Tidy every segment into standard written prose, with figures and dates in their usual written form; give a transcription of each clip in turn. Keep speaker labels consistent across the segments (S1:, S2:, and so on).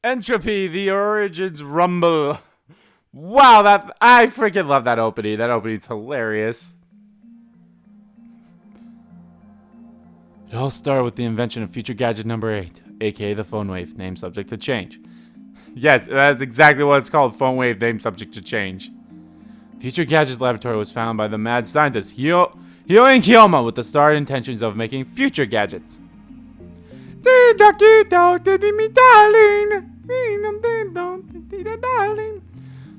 S1: Entropy, the origins rumble. Wow, I freaking love that opening. That opening's hilarious. It all started with the invention of future gadget number 8, aka the phone wave, name subject to change. Yes, that's exactly what it's called, phone wave, name subject to change. Future Gadget's laboratory was founded by the mad scientist Hououin Kyouma with the starred intentions of making future gadgets. The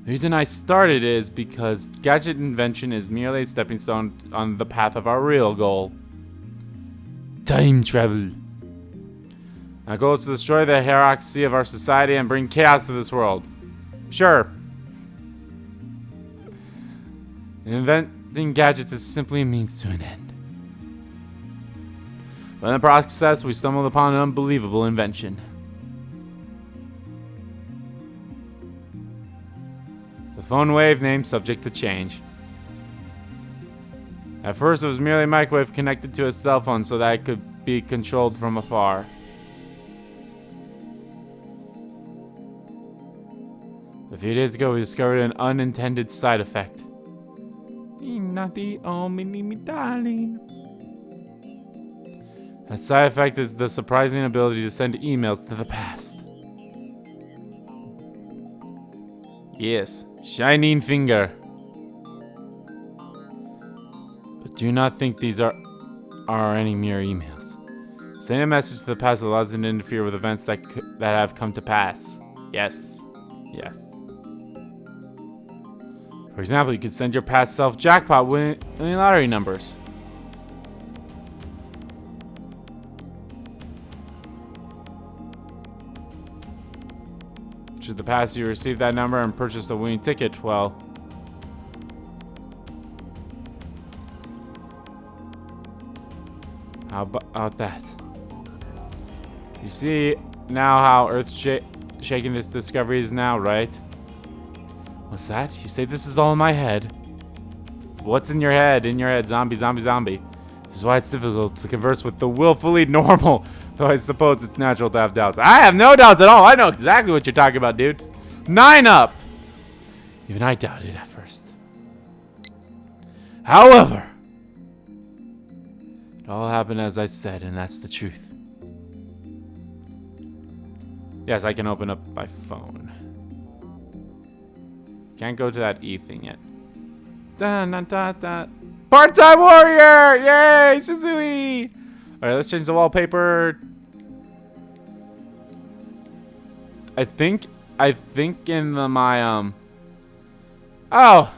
S1: reason I started is because gadget invention is merely a stepping stone on the path of our real goal. Time travel. Our goal is to destroy the hierarchy of our society and bring chaos to this world. Sure. Inventing gadgets is simply a means to an end. But in the process, we stumbled upon an unbelievable invention. The phone wave, name subject to change. At first, it was merely a microwave connected to a cell phone so that it could be controlled from afar. A few days ago, we discovered an unintended side effect. Not the only me, darling. That side effect is the surprising ability to send emails to the past. Yes, shining finger. But do not think these are any mere emails. Sending a message to the past allows it to interfere with events that have come to pass. Yes. Yes. For example, you could send your past self jackpot winning lottery numbers. Should the past you receive that number and purchase a winning ticket, well, how about that? You see now how earth-shaking this discovery is now, right? What's that? You say this is all in my head? What's in your head? In your head, zombie, zombie, zombie. This is why it's difficult to converse with the willfully normal, though I suppose it's natural to have doubts. I have no doubts at all. I know exactly what you're talking about, dude. 9 up! Even I doubted at first. However, it all happened as I said, and that's the truth. Yes, I can open up my phone. Can't go to that E thing yet. Part-time warrior! Yay! Shizui! Alright, let's change the wallpaper. I think in my oh!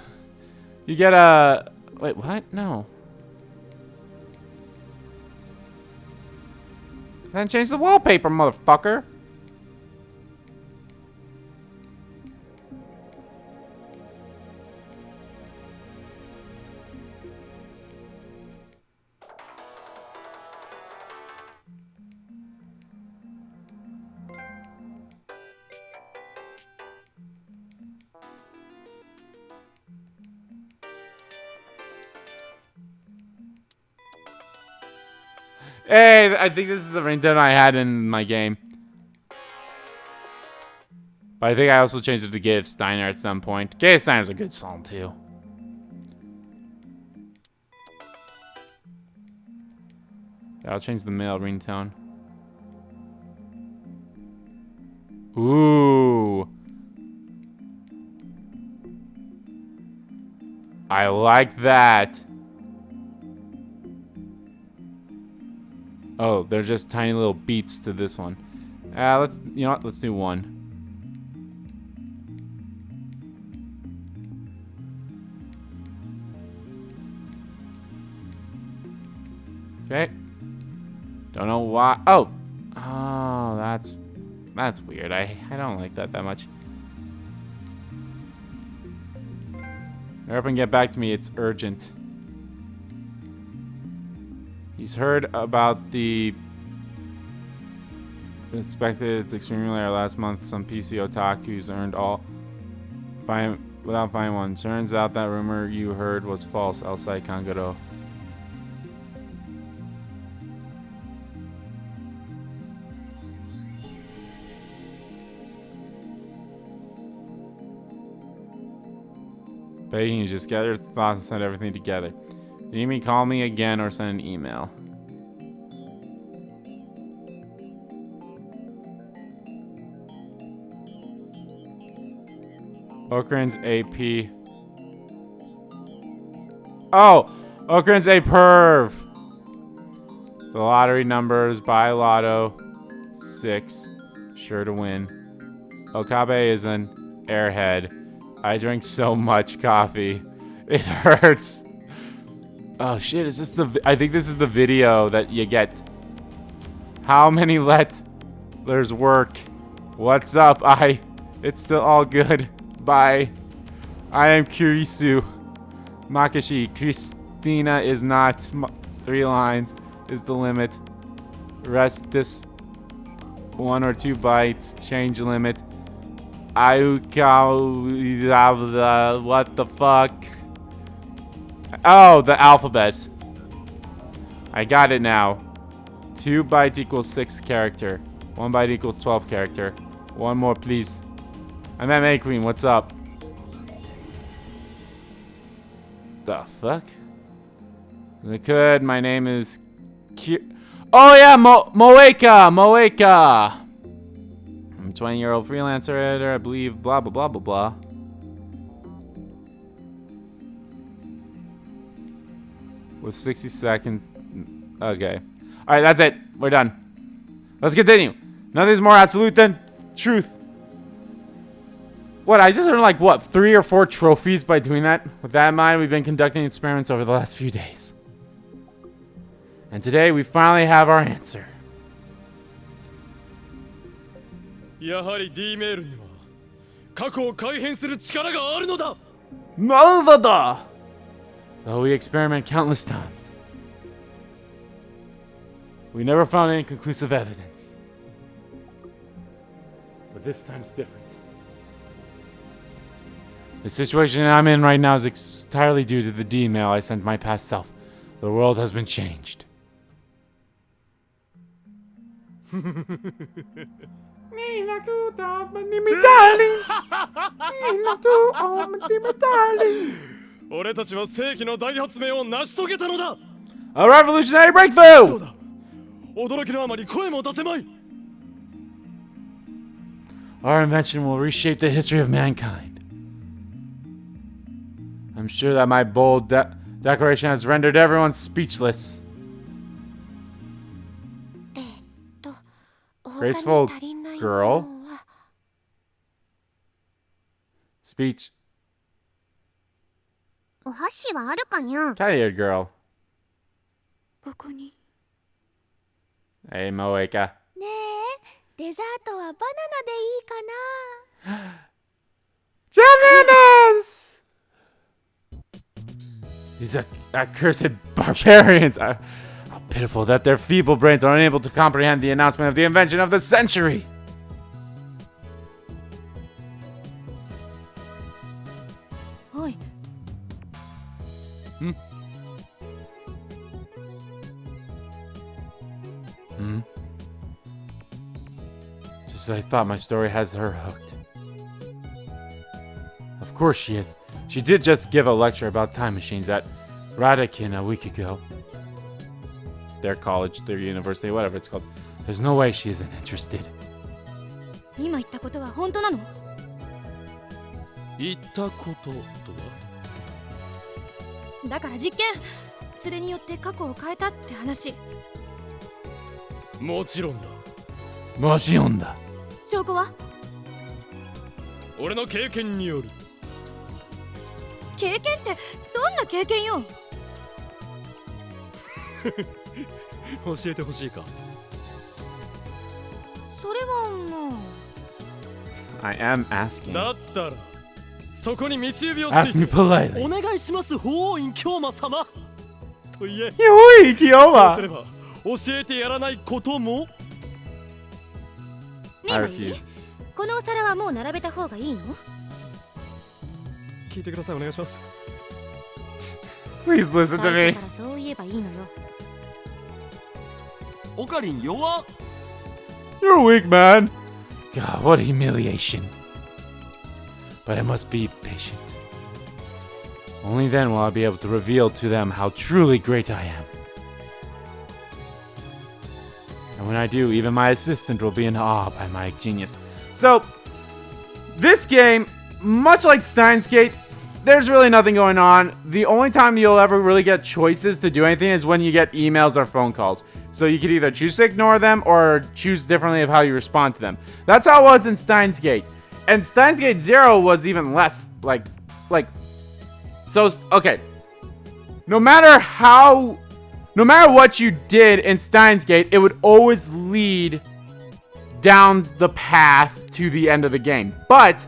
S1: You get a wait, what? No. Then change the wallpaper, motherfucker. Hey, I think this is the ringtone I had in my game. But I think I also changed it to Give Steiner at some point. Give Steiner's a good song, too. I'll change the male ringtone. Ooh. I like that. Oh, there's just tiny little beats to this one. You know what? Let's do one. Okay. Don't know why. Oh, that's weird. I don't like that much. Hurry up and get back to me. It's urgent. He's heard about the expected. It's extremely rare. Last month, some PC otakus earned all without finding one. Turns out that rumor you heard was false. Outside Kangaro. Begging you, just gather your thoughts and send everything together. If you need me, call me again or send an email. Okran's AP. Oh! Okran's a perv! The lottery numbers, buy lotto. 6. Sure to win. Okabe is an airhead. I drink so much coffee. It hurts. Oh shit, is this the... I think this is the video that you get. How many letters work? What's up? It's still all good. Bye. I am Kurisu. Makashi. Christina is not. 3 lines is the limit. Rest this 1 or 2 bytes. Change limit. Ayuka. What the fuck? Oh, the alphabet. I got it now. 2 byte equals 6 character. 1 byte equals 12 character. 1 more, please. I'm at May Queen. What's up? The fuck? I could. My name is oh yeah, Moeka. I'm a 20-year-old freelancer editor, I believe. Blah blah blah blah blah. With 60 seconds. Okay. All right, that's it. We're done. Let's continue. Nothing's more absolute than truth. What, I just earned like, what, 3 or 4 trophies by doing that? With that in mind, we've been conducting experiments over the last few days. And today, we finally have our answer. Though we experiment countless times, we never found any conclusive evidence. But this time's different. The situation I'm in right now is entirely due to the D-mail I sent my past self. The world has been changed. A revolutionary breakthrough! Our invention will reshape the history of mankind. I'm sure that my bold declaration has rendered everyone speechless. Graceful girl. Speech. Cat-eared girl. Hey, Moeka. Bananas! These accursed barbarians. How pitiful that their feeble brains are unable to comprehend the announcement of the invention of the century.
S2: Oi.
S1: Just as I thought, my story has her hooked. Of course she is. She did just give a lecture about time machines at Radakin a week ago. Their college, their university, whatever it's called. There's no way she isn't interested.
S2: 今言ったことは本当なの？
S3: 言ったこととは？
S2: だから実験。それによって過去を変えたって話。
S3: もちろんだ。
S1: もちろんだ。
S2: 証拠は？
S3: 俺の経験による。
S2: 経験ってどんな経験よ？
S3: 教えてほしいか。
S2: それはもう。
S1: I am asking.
S3: だったらそこに三つ指をつ
S1: Ask
S3: い
S1: me
S3: て
S1: politely.
S3: お願いします法院京馬様と言え。
S1: Hououin
S3: そう
S1: Kyouma.
S3: すれば教えてやらないことも。
S2: ねえ、このお皿はもう並べた方がいいの？
S3: 聞いてください。お願いします。
S1: Please listen to
S2: 最
S1: me.
S2: 初からそう言えばいいのよ。
S3: オカリン弱っ。
S1: You're weak, man. God, what humiliation. But I must be patient. Only then will I be able to reveal to them how truly great I am. And when I do, even my assistant will be in awe by my genius. So, this game, much like Steins Gate, there's really nothing going on. The only time you'll ever really get choices to do anything is when you get emails or phone calls. So you could either choose to ignore them or choose differently of how you respond to them. That's how it was in Steins Gate. And Steins Gate 0 was even less so, okay. No matter what you did in Steins Gate, it would always lead down the path to the end of the game. But,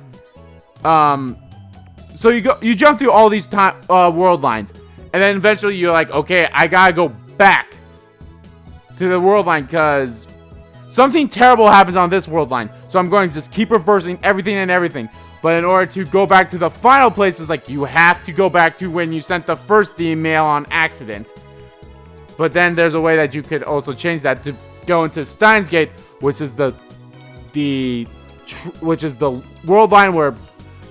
S1: so you jump through all these world lines, and then eventually you're like, okay, I gotta go back to the world line because something terrible happens on this world line. So I'm going to just keep reversing everything. But in order to go back to the final place, it's like you have to go back to when you sent the first email on accident. But then there's a way that you could also change that to go into Steins Gate, which is the world line where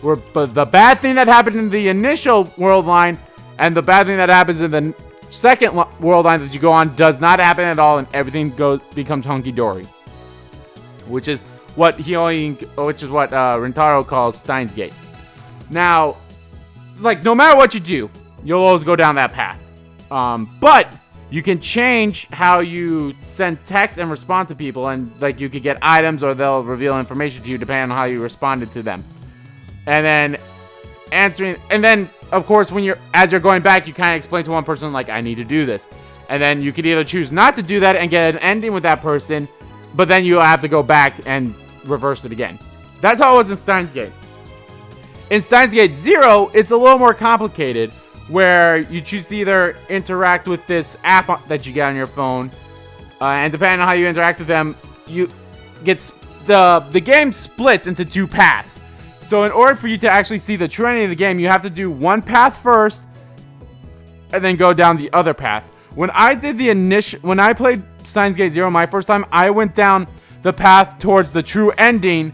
S1: the bad thing that happened in the initial world line and the bad thing that happens in the second world line that you go on does not happen at all, and everything becomes hunky-dory. Which is what Rintarou calls Steins Gate. Now, like, no matter what you do, you'll always go down that path. But you can change how you send text and respond to people, and like you could get items or they'll reveal information to you depending on how you responded to them. And then of course as you're going back, you kind of explain to one person like, I need to do this. And then you could either choose not to do that and get an ending with that person, but then you'll have to go back and reverse it again. That's how it was in Steins Gate. In Steins Gate 0, it's a little more complicated, where you choose to either interact with this app that you get on your phone, and depending on how you interact with them, the game splits into two paths. So in order for you to actually see the true ending of the game, you have to do one path first, and then go down the other path. When I played Steins Gate 0 my first time, I went down the path towards the true ending,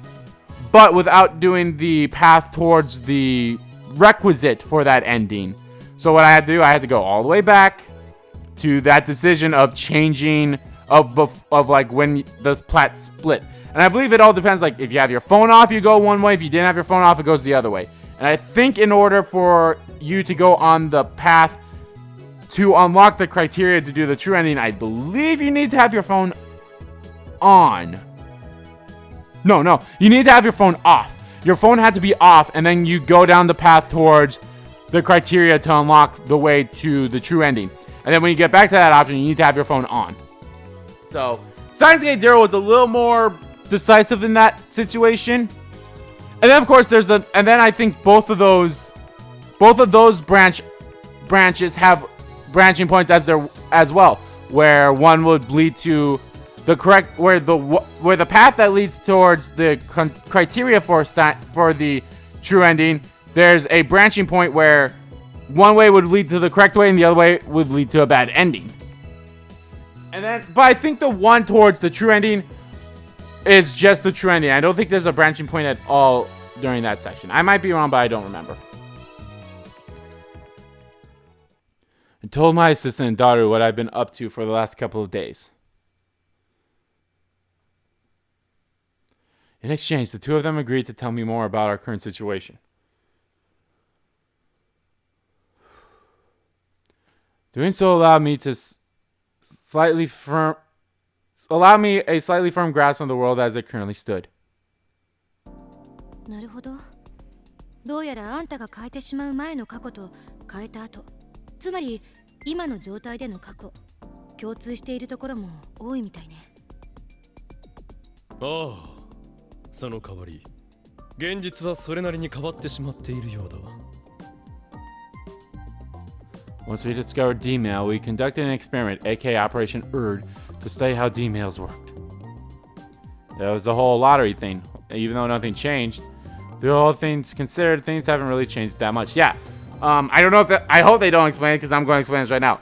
S1: but without doing the path towards the requisite for that ending. So what I had to do, I had to go all the way back to that decision of changing of like when the plat split. And I believe it all depends, like if you have your phone off, you go one way. If you didn't have your phone off, it goes the other way. And I think in order for you to go on the path to unlock the criteria to do the true ending, I believe you need to have your phone on. No, you need to have your phone off. Your phone had to be off, and then you go down the path towards the criteria to unlock the way to the true ending. And then when you get back to that option, you need to have your phone on. So, Steins Gate 0 was a little more decisive in that situation. And then, of course, and then I think both of those branches have branching points as well, where one would lead to the correct, where the path that leads towards the criteria for the true ending, there's a branching point where one way would lead to the correct way and the other way would lead to a bad ending. But I think the one towards the true ending is just the true ending. I don't think there's a branching point at all during that section. I might be wrong, but I don't remember. I told my assistant Rintarou what I've been up to for the last couple of days. In exchange, the two of them agreed to tell me more about our current situation. Doing so allowed me a slightly firm grasp on the world as it currently stood.
S2: なるほど。どうやらあんたが変えてしまう前の過去と変えた後、つまり今の状態での過去、共通しているところも多いみたいね。
S3: ああ、その代わり、現実はそれなりに変わってしまっているようだわ。
S1: Once we discovered D-mail, we conducted an experiment, aka Operation URD, to study how D-mails worked. There was the whole lottery thing. Even though nothing changed, The whole things considered, things haven't really changed that much. Yeah. I don't know if I hope they don't explain it because I'm going to explain this right now.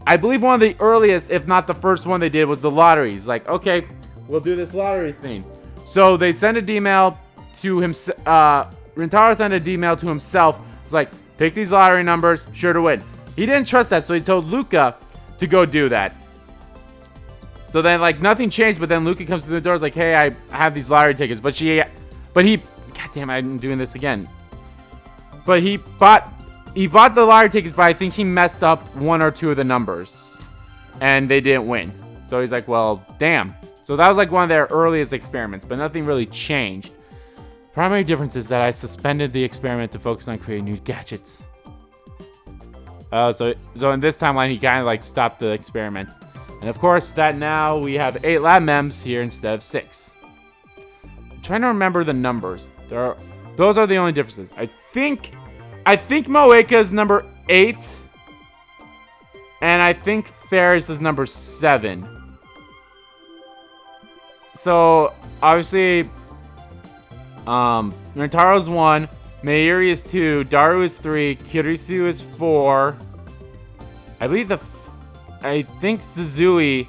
S1: I believe one of the earliest, if not the first one they did, was the lotteries. Like, okay, we'll do this lottery thing. So they send a D-mail to him. Rintarou sent a D-mail to himself. It's like, pick these lottery numbers, sure to win. He didn't trust that, so he told Luca to go do that. So then, like, nothing changed, but then Luca comes to the door, is like, hey, I have these lottery tickets. But he, goddamn, I'm doing this again. But he bought the lottery tickets, but I think he messed up one or two of the numbers. And they didn't win. So he's like, well, damn. So that was like one of their earliest experiments, but nothing really changed. Primary difference is that I suspended the experiment to focus on creating new gadgets. So in this timeline, he kind of like stopped the experiment. And of course, that now we have 8 lab mems here instead of 6. I'm trying to remember the numbers. Those are the only differences. I think Moeka is number 8. And I think Ferris is number 7. So, obviously, Rintarou's 1, Mayuri is 2, Daru is 3, Kirisu is 4. I think Suzui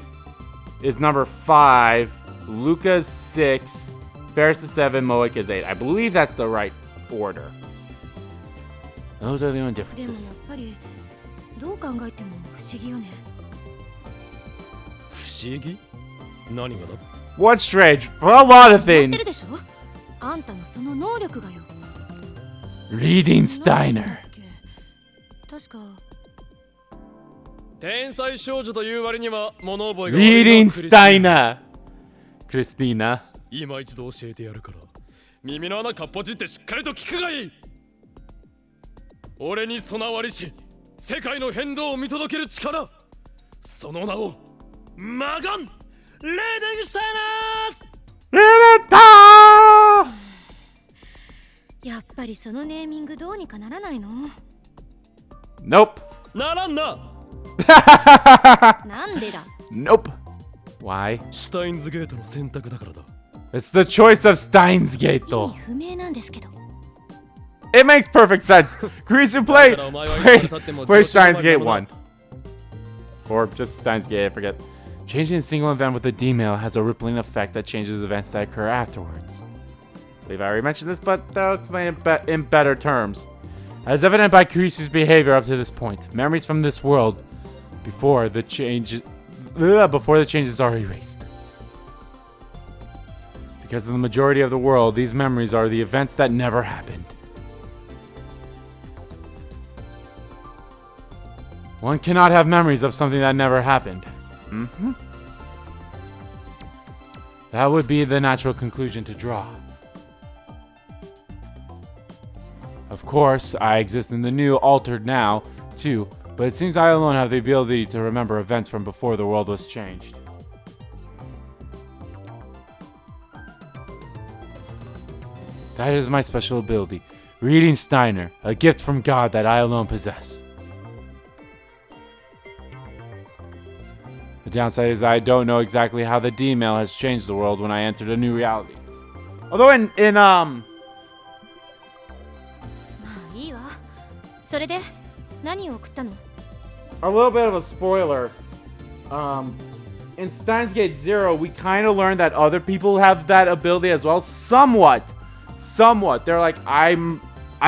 S1: is number 5, Luca is 6, Ferris is 7, Moeka is 8. I believe that's the right order. Those are the only
S2: でもやっ
S1: differences.
S2: ぱりどう考えても不思議よね。
S3: 不思議？何がだ？
S1: What's strange? Well, a lot of
S2: やってるで
S1: things.
S2: しょ？あんたのその能力がよ。
S1: Reading
S2: なんだ
S1: Steiner.
S2: っけ確か
S3: 天才少女という割には物覚えが悪いな
S1: Reading
S3: クリスティーナ
S1: Steiner. Christina.
S3: 今一度教えてやるから耳の穴かっぽじってしっかりと聞くがいい。俺に備わりし世界の変動を見届ける力、その名をマガン・レーデンシュタイナー。
S1: Renata!
S2: やっぱりそのネーミングどうにかならないの？
S1: Nope.
S3: ならんな。
S2: なんでだ？
S1: Nope. Why?
S3: シュタインズゲートの選択だからだ。
S1: It's the choice of Steins
S2: 意
S1: Gate,
S2: 味
S1: though.
S2: 不明なんですけど。
S1: It makes perfect sense. Kurisu, play Steins Gate 1. Or just Steins Gate, I forget. Changing a single event with a D-mail has a rippling effect that changes events that occur afterwards. I believe I already mentioned this, but I'll explain it in better terms. As evident by Kurisu's behavior up to this point, memories from this world before the changes are erased. Because in the majority of the world, these memories are the events that never happened. One cannot have memories of something that never happened. That would be the natural conclusion to draw. Of course, I exist in the new, altered now, too, but it seems I alone have the ability to remember events from before the world was changed. That is my special ability, Reading Steiner, a gift from God that I alone possess. The downside is that I don't know exactly how the D-mail has changed the world when I entered a new reality. Although in
S2: まあいいわ。それで何を送ったの？
S1: a little bit of a spoiler, in Steins Gate 0, we kind of learned that other people have that ability as well. Somewhat. They're like, I've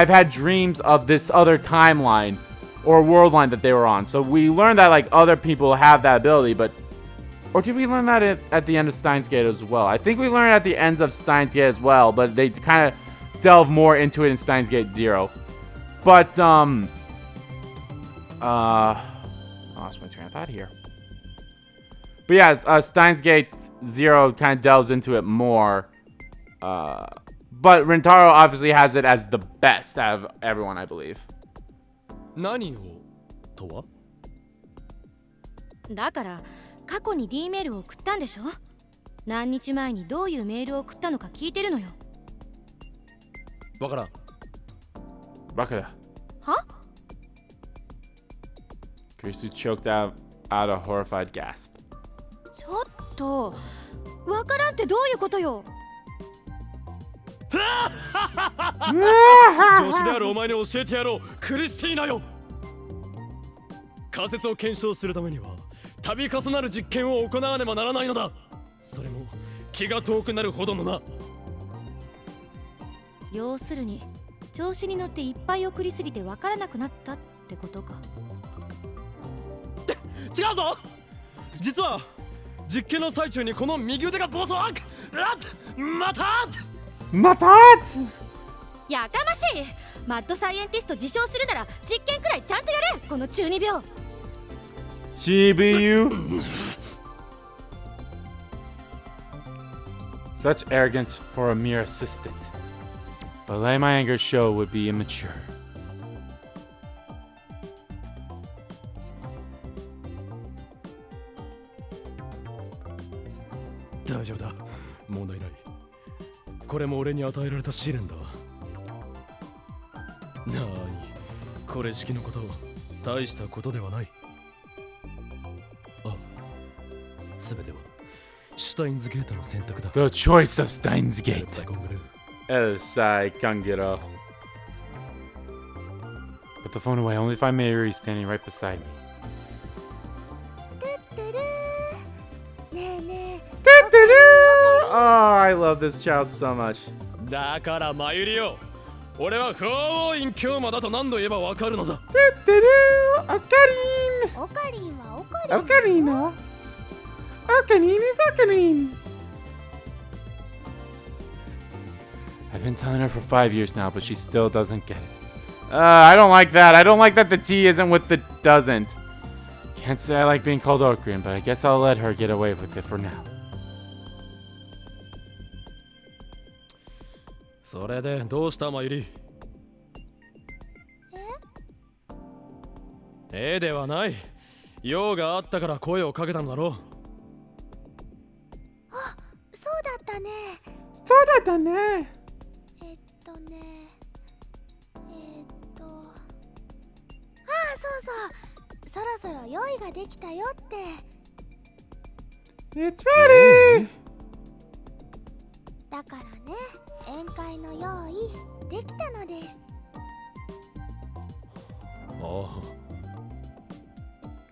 S1: had dreams of this other timeline or world line that they were on. So we learned that like other people have that ability, but or did we learn that at the end of Steins Gate as well? I think we learned at the ends of Steins Gate as well, but they kind of delve more into it in Steins Gate 0. But I lost my train of thought here. But yeah, Steins Gate 0 kind of delves into it more. But Rintarou obviously has it as the best out of everyone, I believe.
S3: 何をとは？
S2: だから過去に D メールを送ったんでしょ？何日前にどういうメールを送ったのか聞いてるのよ。
S3: わからん。
S1: バカだ。
S2: は？
S1: Kurisu choked out a horrified gasp.
S2: ちょっとわからんってどういうことよ？
S3: 上司であるお前に教えてやろう、クリスティーナよ。仮説を検証するためには度重なる実験を行わねばならないのだ。それも気が遠くなるほどのな。
S2: 要するに調子に乗っていっぱい送りすぎてわからなくなったってことか。
S3: 違うぞ。実は実験の最中にこの右腕が暴走。また
S2: やかましい。マッドサイエンティスト自称するなら実験くらいちゃんとやれ、この中二病。
S1: GBU. Such arrogance for a mere assistant. But letting my anger show would be immature.
S3: 大丈夫だ、問題ない。これも俺に与えられた試練だ。なーに、これ式のこと、大したことではない。あ、すべてはシュタインズゲートの選択だ。
S1: The choice of Steins Gate.
S3: ザコングルー。
S1: El Sai Kangiro. Put the phone away. Only find Mayuri standing right beside me.
S2: ねえね
S1: Oh, I love this child so much.
S3: だからマユリよ、俺はフォーウィンキョウマだと何度言えばわかるのだ。
S2: オカリンはオカリン。
S1: Ocarina. Ocarina is Ocarina. I've been telling her for 5 years now, but she still doesn't get it. I don't like that. I don't like that the T isn't with the doesn't. Can't say I like being called Ocarina, but I guess I'll let her get away with it for now.
S3: それでどうしたマユリ。ではない。用があったから声をかけたのだろう。
S2: あ、そうだったね。
S1: そうだったね。
S2: そうそう、そろそろ用意ができたよって。
S1: It's ready.
S2: だからね、宴会の用意できたのです。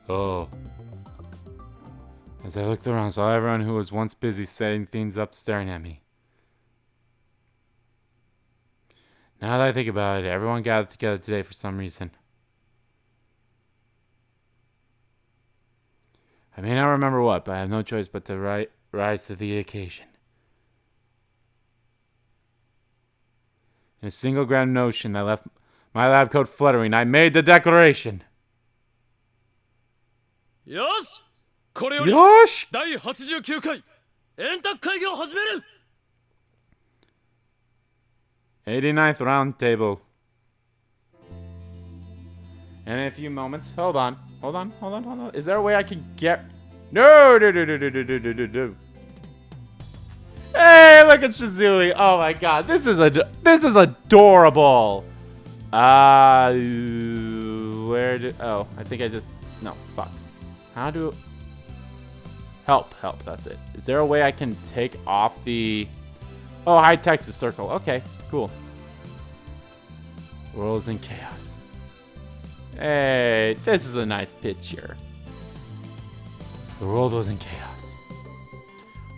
S1: Oh. As I looked around, I saw everyone who was once busy setting things up staring at me. Now that I think about it, everyone gathered together today for some reason. I may not remember what, but I have no choice but to rise to the occasion. In a single grand notion that left my lab coat fluttering, I made the declaration.
S3: よし、これより
S1: Yosh!
S3: 第89回円卓会議を始める。
S1: 89th round table. And in a few moments, hold on. Is there a way I can get? No. Hey, look at Shizui. Oh my God, this is adorable. Where did? Oh, I think I just no. Fuck. How do? Help. That's it. Is there a way I can take off the? Oh, high Texas circle. Okay, cool. World's in chaos. Hey, this is a nice picture. The world was in chaos.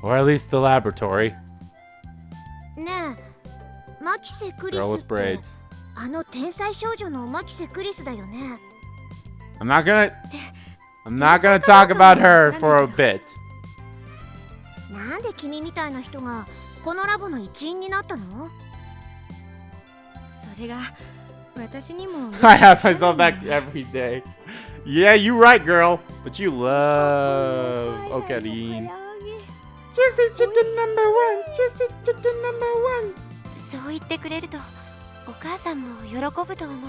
S1: Or at least the laboratory.
S2: ねえ、マキセクリス
S1: Girl
S2: っ
S1: with
S2: て
S1: braids.
S2: あの天才少女のマキセクリスだよね。
S1: I'm not gonna talk about her for a bit.
S2: なんで君みたいな人がこのラボの一員になったの？それが私にも
S1: I ask myself that every day. Yeah, you're right, girl. But you love Ocarina. Juicy chicken number one. Juicy chicken number one.
S2: そう言ってくれるとお母さんも喜ぶと思う。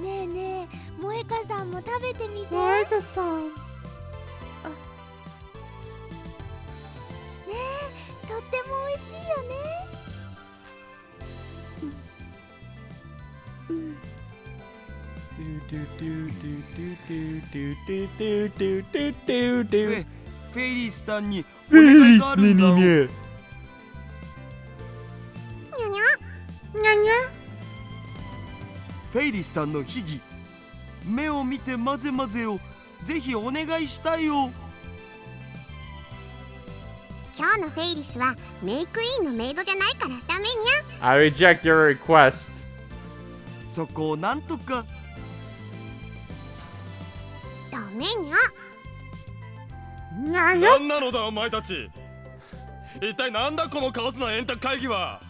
S2: ねえねえ、萌香さんも食べてみて。
S1: 萌香さん。
S2: ねえ、とっても美味しいよね。
S4: フェイリースタンにお願いがあるんだを。
S5: にゃにゃにゃにゃ。
S4: フェイリスタンの秘技、目を見て混ぜ混ぜをぜひお願いしたいよ。
S5: 今日のフェイリスはメイクイーンのメイドじゃないからダメにゃ。
S1: I reject your request.
S4: そこをなんとか。
S5: ダメにゃ。
S3: 何なのだお前たち。一体なんだこのカオスな円卓会議は。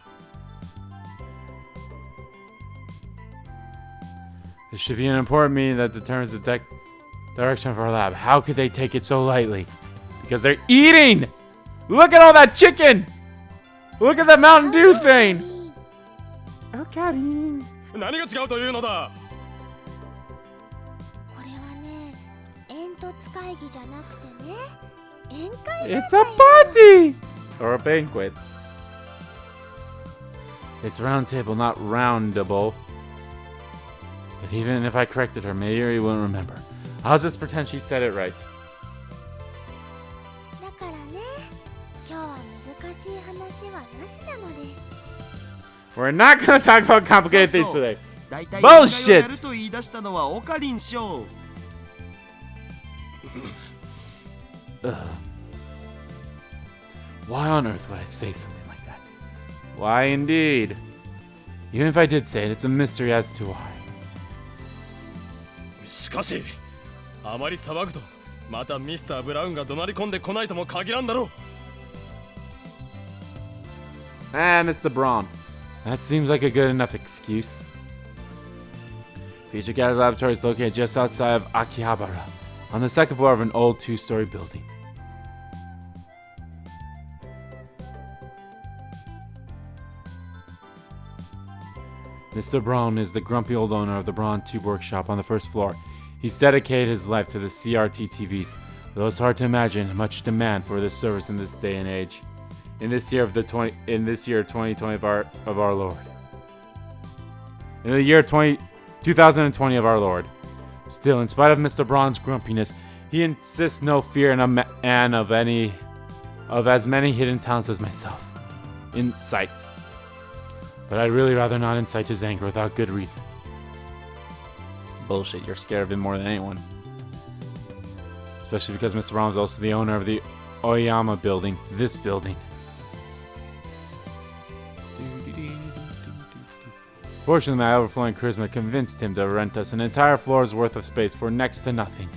S1: This should be an important meeting that determines the direction of our lab. How could they take it so lightly? Because they're eating! Look at all that chicken! Look at that Mountain Dew thing! Okabe.
S3: 何が違うというのだ。
S5: これはね、煙突会議じゃなくてね、宴会
S1: It's a party! Or a banquet. It's round table, not roundable. But even if I corrected her, maybe wouldn't remember. I'll just pretend she said it right.
S5: だからね、今日は難しい話はなしなのです。
S1: We're not gonna talk about complicated things today.
S4: だいたい
S1: Bullshit!
S4: 宴会をやると言い出したのはオカリン賞。
S1: Ugh. Why on earth would I say something like that? Why indeed? Even if I did say it, it's a mystery as to why.
S3: しかしあまり騒ぐとまたミスター・ブラウンが怒鳴り込んでこないとも限らんだろう。
S1: Ah, Mr. Braun. That seems like a good enough excuse. Future Gas Laboratory is located just outside of Akihabara, on the second floor of an old two-story building. Mr. Braun is the grumpy old owner of the Braun Tube Workshop on the first floor. He's dedicated his life to the CRT TVs, though it's hard to imagine much demand for this service in this day and age. In this year 2020 of our Lord. In the year 2020 of our Lord. Still, in spite of Mr. Braun's grumpiness, he insists no fear and of as many hidden talents as myself. Insights. But I'd really rather not incite his anger without good reason. Bullshit, you're scared of him more than anyone. Especially because Mr. Braun is also the owner of the Oyama building, this building. Fortunately, my overflowing charisma convinced him to rent us an entire floor's worth of space for next to nothing.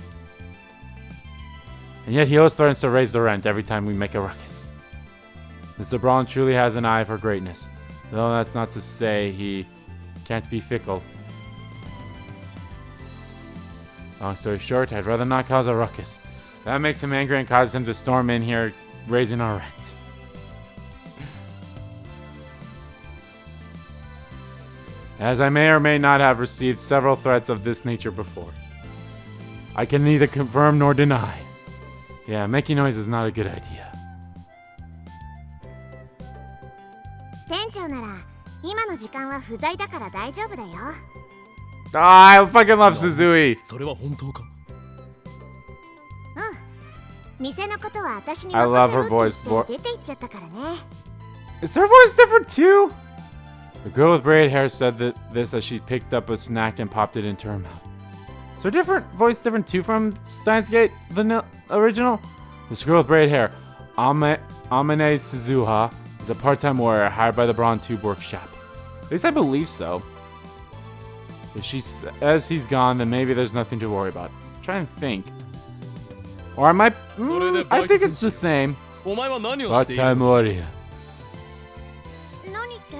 S1: And yet he always threatens to raise the rent every time we make a ruckus. Mr. Braun truly has an eye for greatness, though that's not to say he can't be fickle. Long story short, I'd rather not cause a ruckus. That makes him angry and causes him to storm in here, raising our rent. As I may or may not have received several threats of this nature before. I can neither confirm nor deny. Yeah, making noise is not a good idea.
S5: 店長なら今の時間は不在だから大丈夫だよ。
S1: Ah, I fucking love Suzui!
S3: それは本当か。
S5: 店のことは私に
S1: I love
S5: 任
S1: her
S5: せろ
S1: voice.
S5: って言って出て行っちゃったからね。
S1: Is her voice different too? The girl with braided hair said this as she picked up a snack and popped it into her mouth. Is her voice different too from Steins Gate, the original? This girl with braided hair, Amane Suzuha, is a part-time warrior hired by the Braun Tube Workshop. At least I believe so. If she says he's gone, then maybe there's nothing to worry about. I'm trying to think. Or I might... I think it's the same.
S3: お前は何をしている？
S1: Part-time warrior.
S5: 何って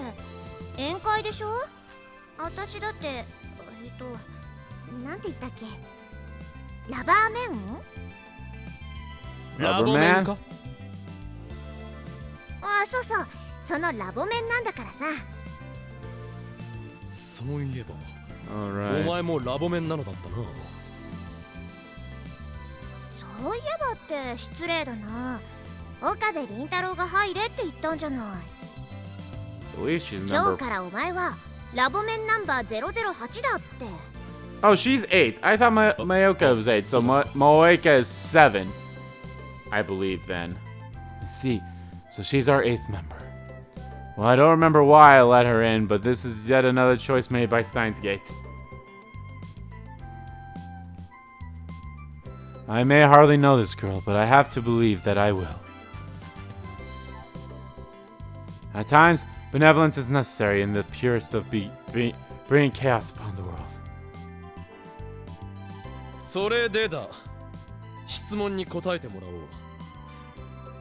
S5: 宴会でしょ？私だってなんて言ったっけ？ラバーメン？
S3: ラボメンか？
S5: あ、そうそう、そのラボメンなんだからさ。
S3: そういえば、
S1: Alright.
S3: お前もラボメンなのだったな。
S5: そういえばって失礼だな。岡部倫太郎が入れって言ったんじゃない。
S1: I believe she's
S5: 今
S1: number...
S5: 日からお前はラボメンナンバー008だって。
S1: Oh, she's 8. I thought Mayoka was 8, so Moeka is 7. I believe then. I see. So she's our 8th member. Well, I don't remember why I let her in, but this is yet another choice made by Steins Gate. I may hardly know this girl, but I have to believe that I will. At times, benevolence is necessary in the purest of bringing chaos upon the world.
S3: それでだ。質問に答えてもらお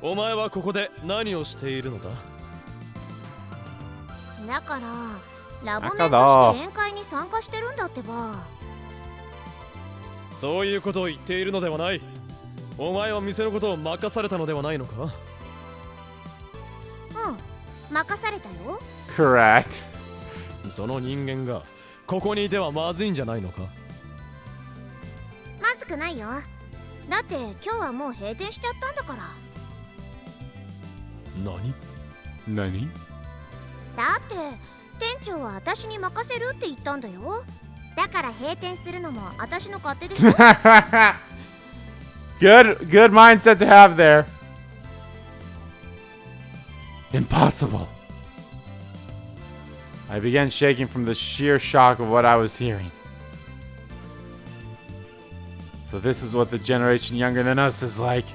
S3: う。お前はここで何をしているのだ？
S5: だからラボメンとして宴会に参加してるんだってば。
S3: そういうことを言っているのではない。お前は店のことを任されたのではないのか？
S5: うん、任されたよ。
S1: Correct.
S3: その人間がここにいてはまずいんじゃないのか？
S5: まずくないよ。だって今日はもう閉店しちゃったんだから。
S1: 何？
S5: だって店長は私に任せるって言ったんだよ。だから閉店するのも私の勝手でしょ。
S1: Good mindset to have there. Impossible. I began shaking from the sheer shock of what I was hearing. So this is what the generation younger than us is like.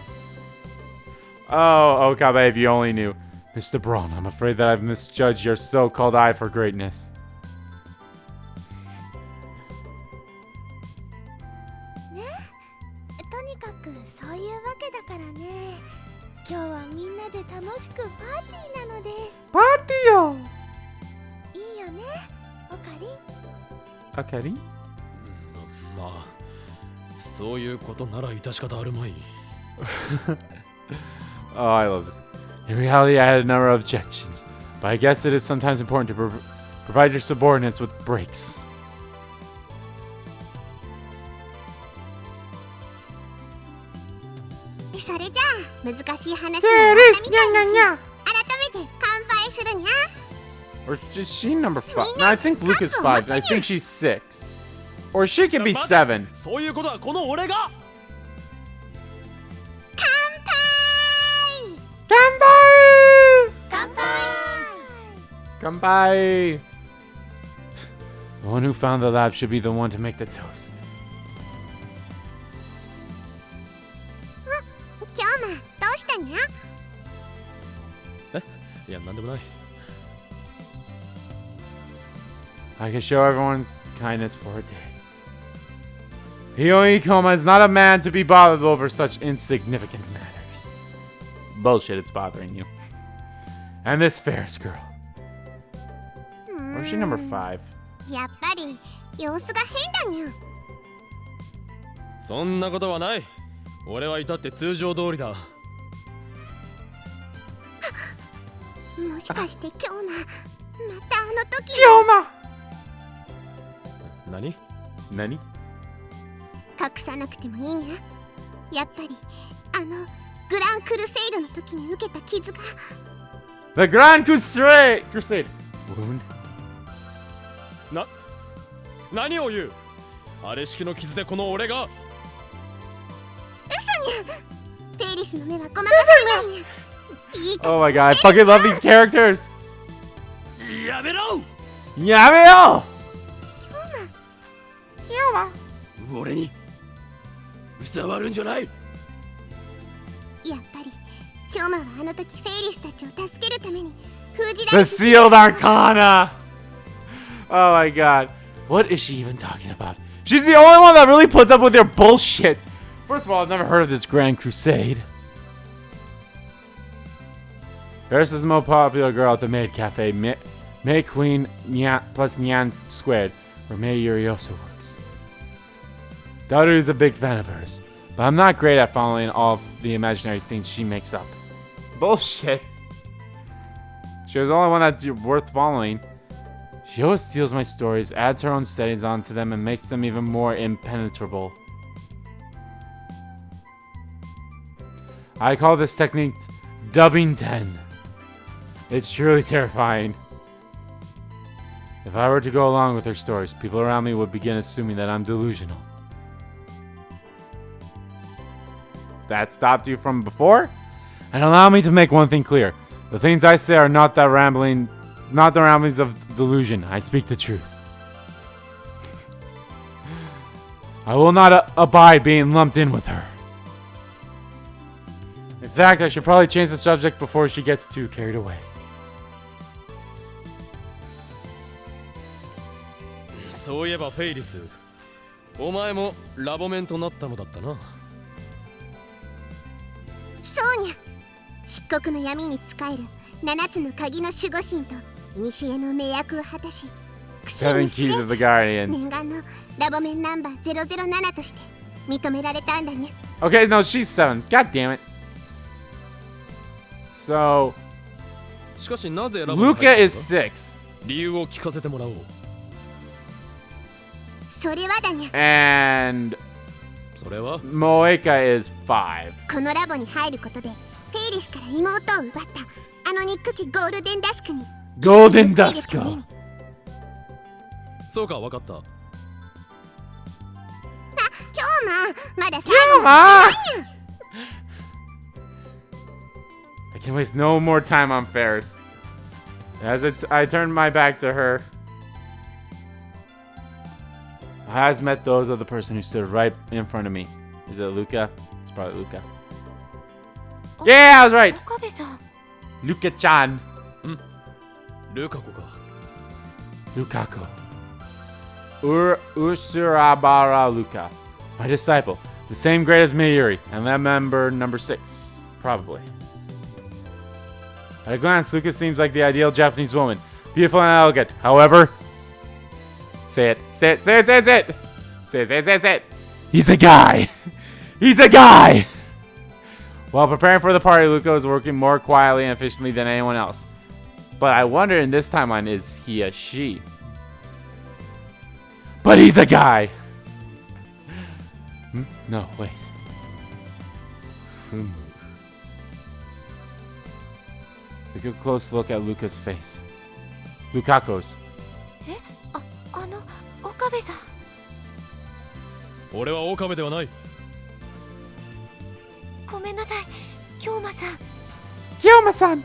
S1: Oh, Okabe, if you only knew. Mr. Braun, I'm afraid that I've misjudged your so-called eye for greatness.
S5: とにかくそういうわけだからね。今日はみんなで楽しくパーティーなのです。
S1: パーティーよ。
S5: いいよね、オカリン。
S1: オカリン？
S3: まあ、そういうことなら致し方あるまい。
S1: Oh, I love this. In reality, I had a number of objections, but I guess it is sometimes important to provide your subordinates with breaks.
S5: それじゃあ難しい話になったみたいだし、改めて乾杯するにゃ。
S1: Or is she number 5? No, I think Luke is 5. I think she's 6. Or she could be 7.
S3: そういうことはこの俺が。
S5: 乾杯。
S1: Kanpai! The one who found the lab should be the one to make the toast.
S5: 今日もどうしたにゃ？
S3: いや、なんでもない。
S1: I can show everyone kindness for a day. Hououin Kyouma is not a man to be bothered over such insignificant matters. Bullshit, it's bothering you. And this Ferris girl. Or is she number 5?
S5: やっぱり様子が変だにゃ。
S3: そんなことはない。俺はいたって通常通りだ。
S5: もしかして今日またあの時。
S1: Kyouma!
S3: 何？
S1: Nani?
S5: 隠さなくてもいいにゃ。やっぱりグランクルセイドの時に受けた傷が。
S1: The Grand Crusade! Wound?
S3: 何を言う？あれ式の傷でこの俺が。
S5: 嘘にゃ。ペイリスの目はごまかさないにゃ。いいか
S1: Oh my god, I fucking love these characters!
S3: やめろ！
S1: Yameo!
S3: 俺にうさわるんじゃない。
S5: やっぱりキョウマはあの時フェイリスたちを助けるために封じられ
S1: The Sealed Arcana! Oh my god. What is she even talking about? She's the only one that really puts up with their bullshit! First of all, I've never heard of this Grand Crusade. Ferris is the most popular girl at the Maid Cafe, May Queen plus Nyan Squared, where May Yurioso works. Daughter is a big fan of hers, but I'm not great at following all of the imaginary things she makes up. Bullshit. She was the only one that's worth following. She always steals my stories, adds her own settings onto them, and makes them even more impenetrable. I call this technique dubbing 10. It's truly terrifying. If I were to go along with her stories, people around me would begin assuming that I'm delusional. that stopped you from before? And allow me to make one thing clear. The things I say are not the ramblings of delusion. I speak the truth. I will not abide being lumped in with her. In fact, I should probably change the subject before she gets too carried away.
S3: そういえばフェイリス、お前もラボメンとなったのだったな。
S5: そうにゃ。漆黒の闇に仕える7つの鍵の守護神と古の命役を果たし、
S1: Seven keys of the Guardians.
S5: 念願のラボメンナンバー007として認められたんだね。
S1: Okay, no, she's 7. God damn it. So,
S3: しかしなぜラボメン
S1: Luca is 6.
S3: 理由を聞かせてもらおう。
S5: それはだにゃ。
S1: And
S3: それは
S1: Moeka is 5.
S5: このラボに入ることでフェイリスから妹を奪ったあの憎きゴールデンダスクに
S1: Golden Dusko.
S3: そうか、わかった。
S5: 今日まだ最後の
S1: I can't waste no more time on Ferris. As I turn my back to her, my eyes met those of the person who stood right in front of me. Is it Luca? It's probably Luca. Yeah, I was right.
S2: 岡部さん。
S1: Luca-chan.
S3: ルカ子か。
S1: Lukaku. Usurabara Luka. My disciple. The same grade as Mayuri. And that member number 6. Probably. At a glance, Luka seems like the ideal Japanese woman. Beautiful and elegant. However... Say it. Say it. Say it. Say it. Say it. Say it. Say it. Say it. Say it. He's a guy. He's a guy. While preparing for the party, Luka was working more quietly and efficiently than anyone else. But I wonder in this timeline, is he a she? But he's a guy. No, wait. Take a close look at Luca's face. Lukako's.
S2: あの岡部さん。
S3: 俺は岡部ではない。
S2: ごめんなさい、京馬さん。
S1: Kyouma-san!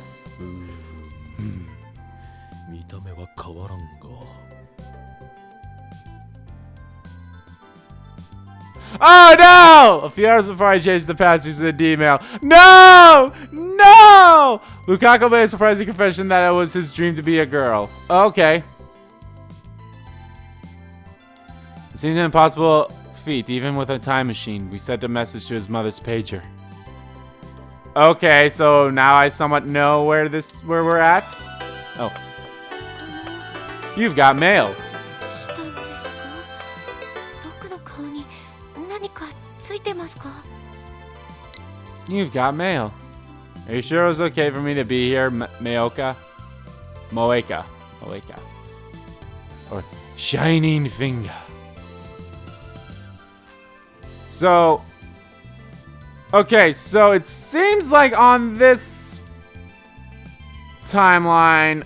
S3: 見た目は変わらんが。
S1: Oh no! A few hours before I changed the passage to the D-mail. No! No! Lukaku made a surprising confession that it was his dream to be a girl. Okay. It seems an impossible feat, even with a time machine. We sent a message to his mother's pager. Okay, so now I somewhat know where we're at. Oh. You've got mail.
S2: したんですか？僕の顔に何かついてますか？
S1: You've got mail. Are you sure it was okay for me to be here, Moeka? Moeka. Or Shining Finger. So, okay, so it seems like on this timeline,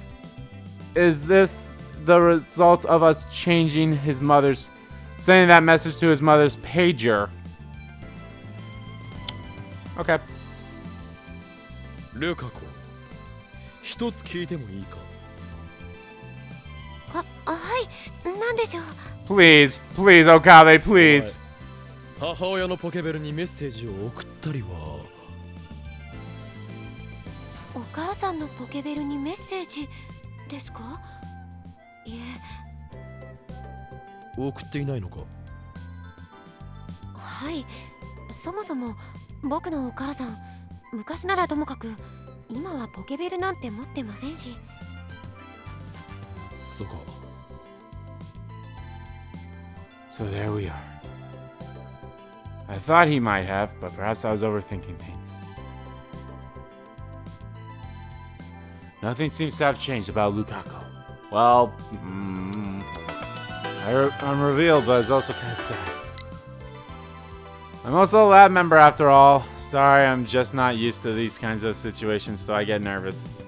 S1: is this the result of us changing his mother's, sending that message to his mother's pager? Okay.
S3: ルカ子、一つ聞いてもいいか。
S2: はい、なんでしょう。
S1: Please, please, Okabe, please.
S3: 母親のポケベルにメッセージを送ったりは。
S2: お母さんのポケベルにメッセージですか？いえ。
S3: 送っていないのか。
S2: はい、そもそも僕のお母さん、昔ならともかく今はポケベルなんて持ってませんし。
S3: そうか。
S1: So there we are. I thought he might have, but perhaps I was overthinking things. Nothing seems to have changed about Lukaku. Well, I'm revealed, but it's also kind of sad. I'm also a lab member after all. Sorry, I'm just not used to these kinds of situations, so I get nervous.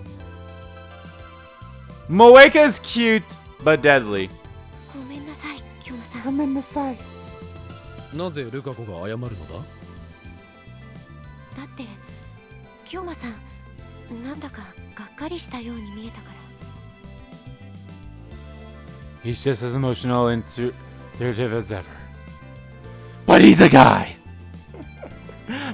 S1: Moeka is cute, but deadly.
S2: ごめんなさい、京馬さん。
S1: ごめんなさい。
S3: なぜルカ子が謝るのだ。
S2: だって京馬さんなんだかがっかりしたように見えたから。
S1: He's just as emotional and assertive as ever. But he's a guy!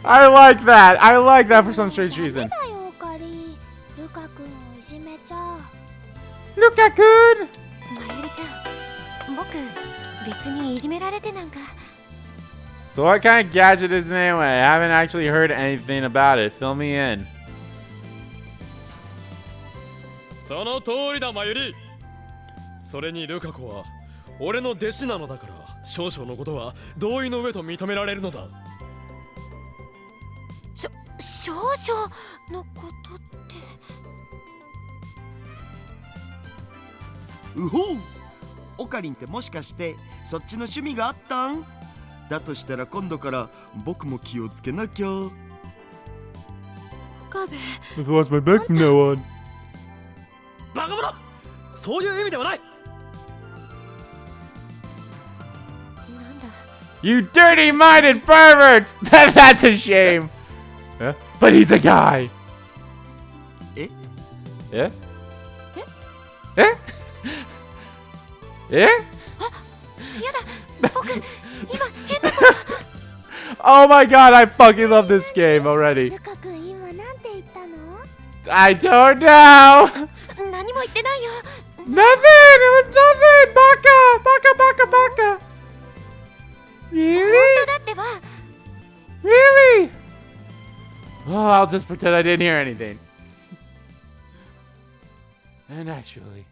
S1: I like that! I like that for some strange reason.
S5: ダメだよオカリ。ルカ君をいじめちゃ。
S1: Luka-kun!
S2: まゆりちゃん、僕別にいじめられてなんか。
S1: So what kind of gadget is it anyway? I haven't actually heard anything about it. Fill me in.
S3: その通りだマユリ。それにルカ子は俺の弟子なのだから少々のことは同意の上と認められるのだ。
S2: 少女のことって。
S4: うほう、オカリンってもしかしてそっちの趣味があったん？だとしたら今度から僕も気をつけなきゃ。
S2: カベ、
S1: Let's watch my back from now on.
S3: バカ者！そういう意味ではない。
S2: なんだ。
S1: You dirty-minded perverts! That's a shame! Huh? But he's a guy!
S4: え？
S1: Eh? Eh? Eh?
S2: やだ、僕今変なこと。
S1: Oh my god, I fucking love this game already.
S5: ルカ君今なんて言ったの？
S1: I don't know!
S2: 何も言ってないよ。
S1: Nothing! It was nothing! Baka! Baka, baka, baka!
S2: 本
S1: Really?
S2: 当だってば。
S1: Really? Oh, I'll just pretend I didn't hear anything. And actually...